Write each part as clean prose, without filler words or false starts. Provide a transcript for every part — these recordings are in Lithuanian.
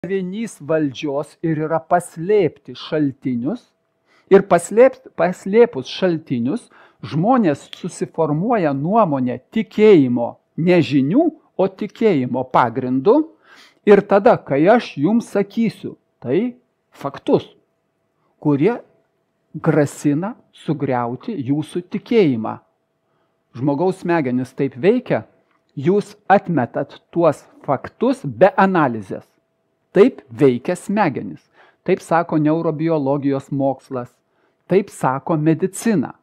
Vienys valdžios ir yra paslėpti šaltinius ir paslėpus šaltinius žmonės susiformuoja nuomonę tikėjimo ne žinių, o tikėjimo pagrindu ir tada, kai aš jums sakysiu, tai faktus, kurie grasina sugriauti jūsų tikėjimą. Žmogaus smegenys taip veikia, jūs atmetat tuos faktus be analizės. Taip veikia smegenys. Taip sako neurobiologijos mokslas. Taip sako medicina.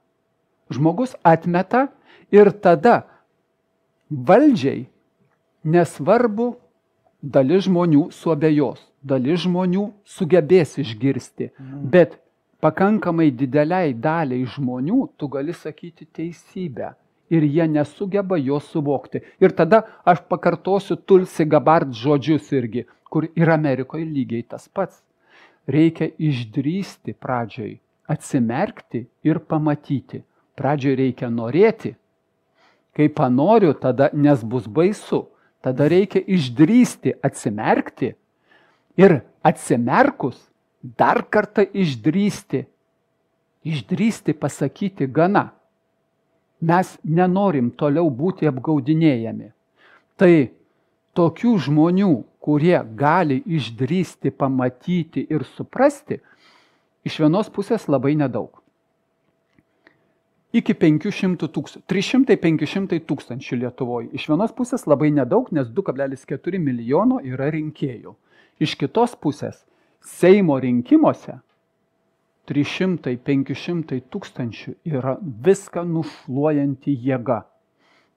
Žmogus atmeta ir tada valdžiai nesvarbu, dalis žmonių suabejos, dalis žmonių sugebės išgirsti, bet pakankamai dideliai daliai žmonių tu gali sakyti teisybę ir jie nesugeba jos suvokti. Ir tada aš pakartosiu Tulsi Gabbard žodžius irgi, kur ir Amerikoje lygiai tas pats. Reikia išdrįsti pradžioj, atsimerkti ir pamatyti. Pradžioj reikia norėti. Kai panoriu, tada nes bus baisu. Tada reikia išdrįsti, atsimerkti ir atsimerkus dar kartą išdrįsti. Išdrįsti pasakyti gana. Mes nenorim toliau būti apgaudinėjami. Tai tokių žmonių, kurie gali išdrįsti, pamatyti ir suprasti, iš vienos pusės labai nedaug. Iki 300–500 tūkstančių Lietuvoje. Iš vienos pusės labai nedaug, nes 2,4 milijono yra rinkėjų. Iš kitos pusės Seimo rinkimuose 300–500 tūkstančių yra viską nušluojanti jėga.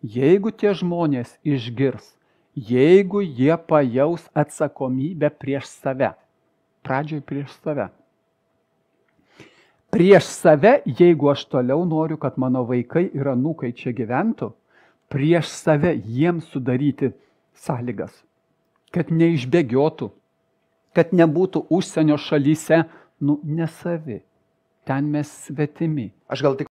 Jeigu tie žmonės išgirs, jeigu jie pajaus atsakomybę prieš save, pradžioj prieš save. Prieš save, jeigu aš toliau noriu, kad mano vaikai ir anūkai čia gyventų, prieš save jiems sudaryti sąlygas, kad neišbėgiotų, kad nebūtų užsienio šalyse, nesavi. Ten mes svetimi. Aš gal tik